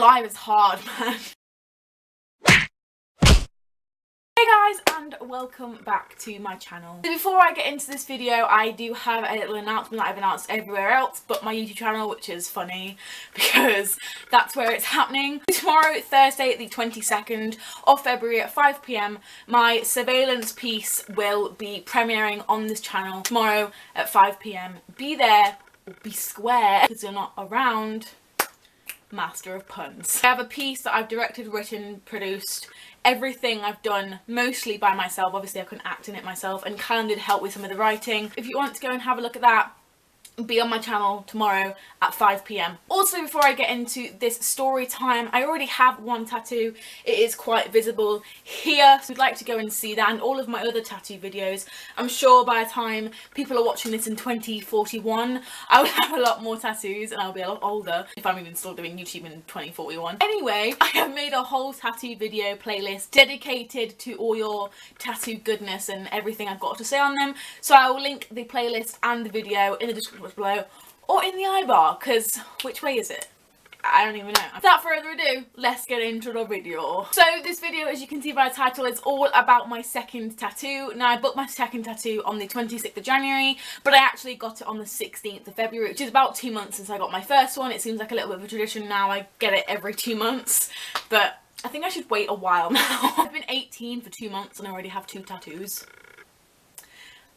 alive is hard, man. Hey guys, and welcome back to my channel. So before I get into this video, I do have a little announcement that I've announced everywhere else but my YouTube channel, which is funny because that's where it's happening. Tomorrow, Thursday the 22nd of February at 5 PM, my surveillance piece will be premiering on this channel tomorrow at 5 PM. Be there or be square because you're not around. Master of puns. I have a piece that I've directed, written, produced, everything I've done mostly by myself. Obviously I couldn't act in it myself, and Callum did help with some of the writing. If you want to go and have a look at that, be on my channel tomorrow at 5 PM. Also, before I get into this story time, I already have one tattoo. It is quite visible here, so I'd like to go and see that and all of my other tattoo videos. I'm sure by the time people are watching this in 2041, I will have a lot more tattoos and I'll be a lot older if I'm even still doing YouTube in 2041. Anyway, I have made a whole tattoo video playlist dedicated to all your tattoo goodness and everything I've got to say on them, so I will link the playlist and the video in the description below or in the eye-bar, because which way is it? I don't even know. Without further ado, let's get into the video. So this video, as you can see by the title, is all about my second tattoo. Now, I booked my second tattoo on the 26th of January, but I actually got it on the 16th of February, which is about 2 months since I got my first one. It seems like a little bit of a tradition now. I get it every 2 months, but I think I should wait a while now. I've been 18 for 2 months and I already have 2 tattoos.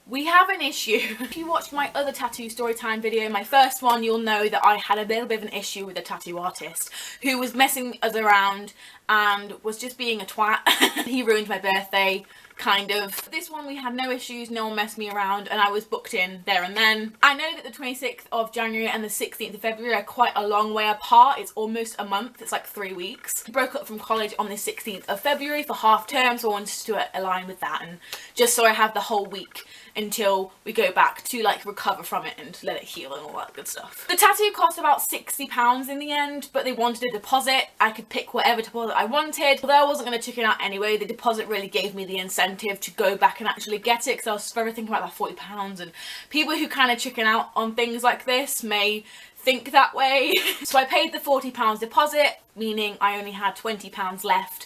We have an issue. If you watched my other tattoo storytime video, my first one, you'll know that I had a little bit of an issue with a tattoo artist who was messing us around and was just being a twat. He ruined my birthday, kind of. This one we had no issues, no one messed me around, and I was booked in there and then. I know that the 26th of January and the 16th of February are quite a long way apart. It's almost a month, it's like 3 weeks. I broke up from college on the 16th of February for half term, so I wanted to align with that, and just so I have the whole week until we go back to like recover from it and let it heal and all that good stuff. The tattoo cost about £60 in the end, but they wanted a deposit. I could pick whatever deposit I wanted. Although I wasn't going to chicken out anyway, the deposit really gave me the incentive to go back and actually get it, because I was forever thinking about that £40, and people who kind of chicken out on things like this may think that way. So I paid the £40 deposit, meaning I only had £20 left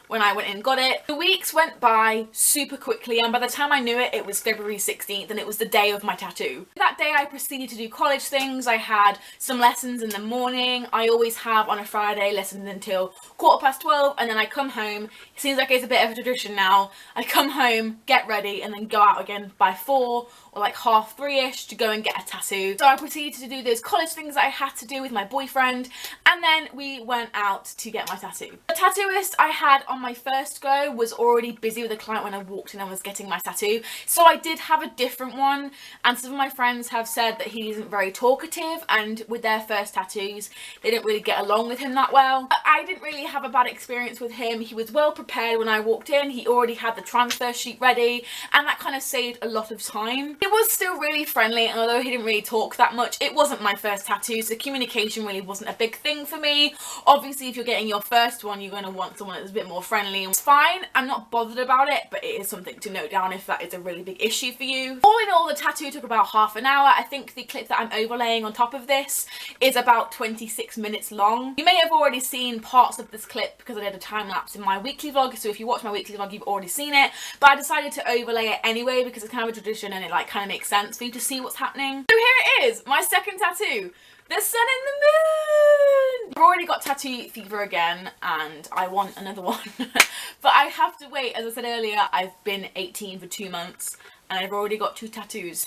when I went in and got it. The weeks went by super quickly, and by the time I knew it, it was February 16th and it was the day of my tattoo. That day I proceeded to do college things. I had some lessons in the morning. I always have on a Friday lessons until 12:15, and then I come home. It seems like it's a bit of a tradition now. I come home, get ready, and then go out again by 4 or like 3:30ish to go and get a tattoo. So I proceeded to do those college things that I had to do with my boyfriend, and then we went out to get my tattoo. The tattooist I had on my first go was already busy with a client when I walked in and was getting my tattoo, so I did have a different one, and some of my friends have said that he isn't very talkative, and with their first tattoos they didn't really get along with him that well. But I didn't really have a bad experience with him. He was well prepared when I walked in. He already had the transfer sheet ready, and that kind of saved a lot of time. He was still really friendly, and although he didn't really talk that much, it wasn't my first tattoo, so communication really wasn't a big thing for me. Obviously, if you're getting your first one, you're going to want someone that's a bit more friendly. It's fine, I'm not bothered about it, but it is something to note down if that is a really big issue for you. All in all, the tattoo took about half an hour. I think the clip that I'm overlaying on top of this is about 26 minutes long. You may have already seen parts of this clip because I did a time lapse in my weekly vlog, so if you watch my weekly vlog, you've already seen it, but I decided to overlay it anyway because it's kind of a tradition and it like kind of makes sense for you to see what's happening. So here it is, my second tattoo. The sun and the moon! I've already got tattoo fever again and I want another one. But I have to wait. As I said earlier, I've been 18 for 2 months and I've already got 2 tattoos.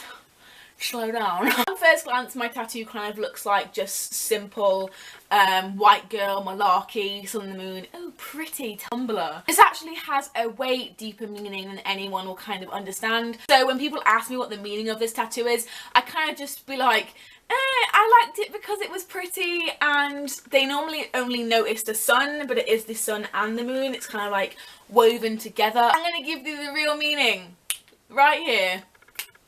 Slow down. On first glance, my tattoo kind of looks like just simple white girl malarkey, sun and the moon. Oh, pretty Tumblr. This actually has a way deeper meaning than anyone will kind of understand. So when people ask me what the meaning of this tattoo is, I kind of just be like, I liked it because it was pretty, and they normally only notice the sun, but it is the sun and the moon. It's kind of like woven together. I'm going to give you the real meaning right here,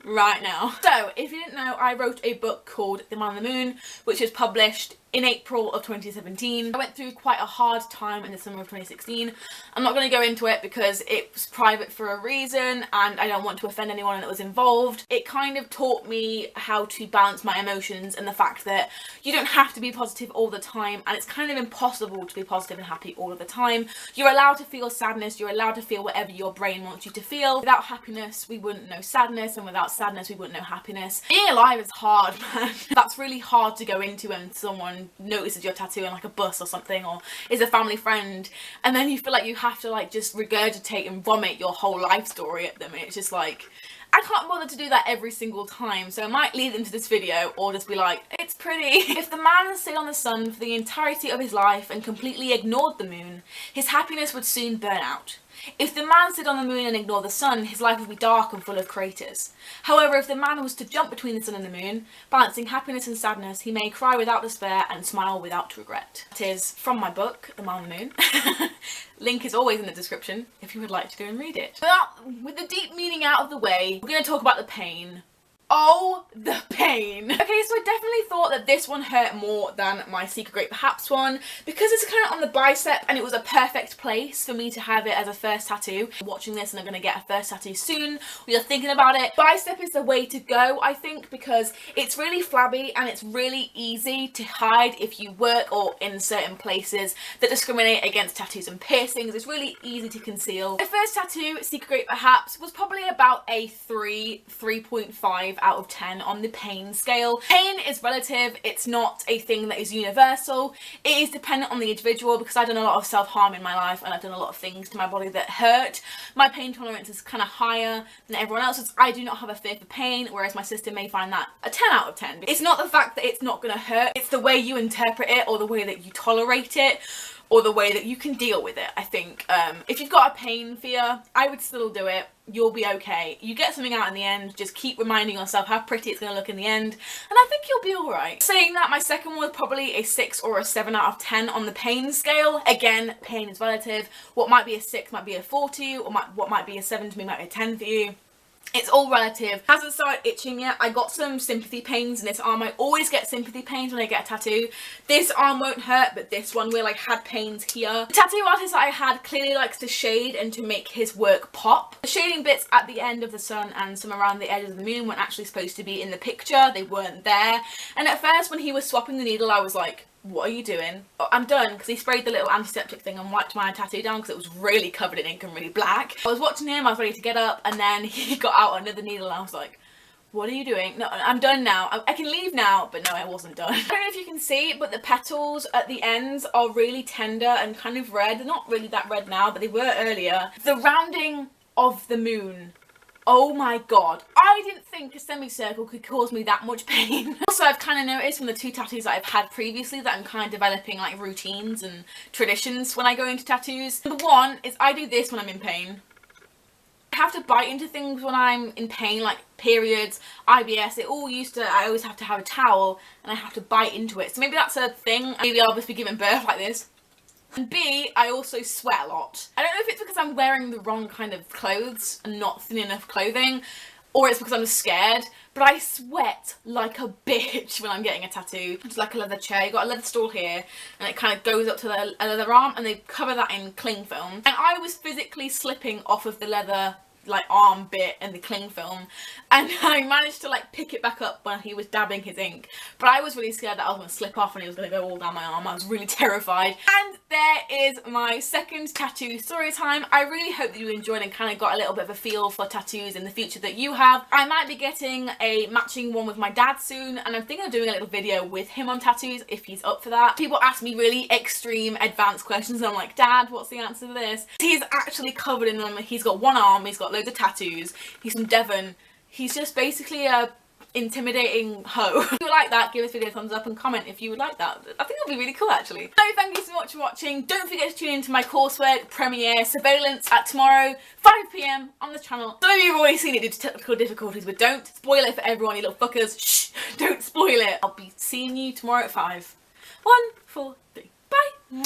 right now. So if you didn't know, I wrote a book called The Man on the Moon, which was published in April of 2017. I went through quite a hard time in the summer of 2016. I'm not going to go into it because it was private for a reason and I don't want to offend anyone that was involved. It kind of taught me how to balance my emotions and the fact that you don't have to be positive all the time, and it's kind of impossible to be positive and happy all of the time. You're allowed to feel sadness, you're allowed to feel whatever your brain wants you to feel. Without happiness we wouldn't know sadness, and without sadness we wouldn't know happiness. Being alive is hard, man. That's really hard to go into when someone notices your tattoo on like a bus or something, or is a family friend, and then you feel like you have to like just regurgitate and vomit your whole life story at them. It's just like, I can't bother to do that every single time, so I might lead into this video or just be like, it's pretty. If the man stayed on the sun for the entirety of his life and completely ignored the moon, his happiness would soon burn out. If the man stood on the moon and ignored the sun, his life would be dark and full of craters. However, if the man was to jump between the sun and the moon, balancing happiness and sadness, he may cry without despair and smile without regret. That is from my book, The Man on the Moon. Link is always in the description if you would like to go and read it. But with the deep meaning out of the way, we're going to talk about the pain. Oh, the pain. Okay, so I definitely thought that this one hurt more than my Secret Great Perhaps one because it's kind of on the bicep and it was a perfect place for me to have it as a first tattoo. I'm watching this and I'm going to get a first tattoo soon. We are thinking about it. Bicep is the way to go, I think, because it's really flabby and it's really easy to hide if you work or in certain places that discriminate against tattoos and piercings. It's really easy to conceal. My first tattoo, Secret Great Perhaps, was probably about a 3.5 out of 10 on the pain scale. Pain is relative, it's not a thing that is universal. It is dependent on the individual because I've done a lot of self-harm in my life and I've done a lot of things to my body that hurt. My pain tolerance is kind of higher than everyone else's. I do not have a fear for pain, whereas my sister may find that a 10 out of 10. It's not the fact that it's not going to hurt, it's the way you interpret it or the way that you tolerate it, or the way that you can deal with it, I think. If you've got a pain fear, I would still do it. You'll be okay. You get something out in the end, just keep reminding yourself how pretty it's going to look in the end, and I think you'll be alright. Saying that, my second one was probably a 6 or a 7 out of 10 on the pain scale. Again, pain is relative. What might be a 6 might be a 4 to you, or what might be a 7 to me might be a 10 for you. It's all relative. Hasn't started itching yet. I got some sympathy pains in this arm. I always get sympathy pains when I get a tattoo. This arm won't hurt, but this one will. I had pains here. The tattoo artist that I had clearly likes to shade and to make his work pop. The shading bits at the end of the sun and some around the edge of the moon weren't actually supposed to be in the picture. They weren't there. And at first when he was swapping the needle, I was like, what are you doing? Oh, I'm done, because he sprayed the little antiseptic thing and wiped my tattoo down because it was really covered in ink and really black. I was watching him, I was ready to get up, and then he got out another needle and I was like, what are you doing? No, I'm done now. I can leave now, but no, I wasn't done. I don't know if you can see, but the petals at the ends are really tender and kind of red. They're not really that red now, but they were earlier. The rounding of the moon. Oh my god, I didn't think a semicircle could cause me that much pain. Also, I've kind of noticed from the 2 tattoos that I've had previously that I'm kind of developing like routines and traditions when I go into tattoos. Number 1 is I do this when I'm in pain. I have to bite into things when I'm in pain, like periods, IBS, I always have to have a towel and I have to bite into it. So maybe that's a thing. Maybe I'll just be giving birth like this. And B, I also sweat a lot. I don't know if it's because I'm wearing the wrong kind of clothes and not thin enough clothing, or it's because I'm scared, but I sweat like a bitch when I'm getting a tattoo. It's like a leather chair. You've got a leather stool here, and it kind of goes up to the leather arm, and they cover that in cling film. And I was physically slipping off of the leather like arm bit and the cling film, and I managed to like pick it back up when he was dabbing his ink, but I was really scared that I was going to slip off and it was going to go all down my arm. I was really terrified. And there is my second tattoo story time. I really hope that you enjoyed and kind of got a little bit of a feel for tattoos in the future that you have. I might be getting a matching one with my dad soon, and I'm thinking of doing a little video with him on tattoos if he's up for that. People ask me really extreme advanced questions and I'm like, Dad, what's the answer to this? He's actually covered in them. He's got one arm, he's got loads of tattoos, he's from Devon. He's just basically a intimidating hoe. If you would like that, give this video a thumbs up and comment if you would like that. I think that'll be really cool actually. So thank you so much for watching. Don't forget to tune into my coursework, Premiere, Surveillance at tomorrow, 5 PM on the channel. Some of you have already seen it due to technical difficulties, but don't spoil it for everyone, you little fuckers. Shh, don't spoil it. I'll be seeing you tomorrow at 5. 1, 4, 3. Bye.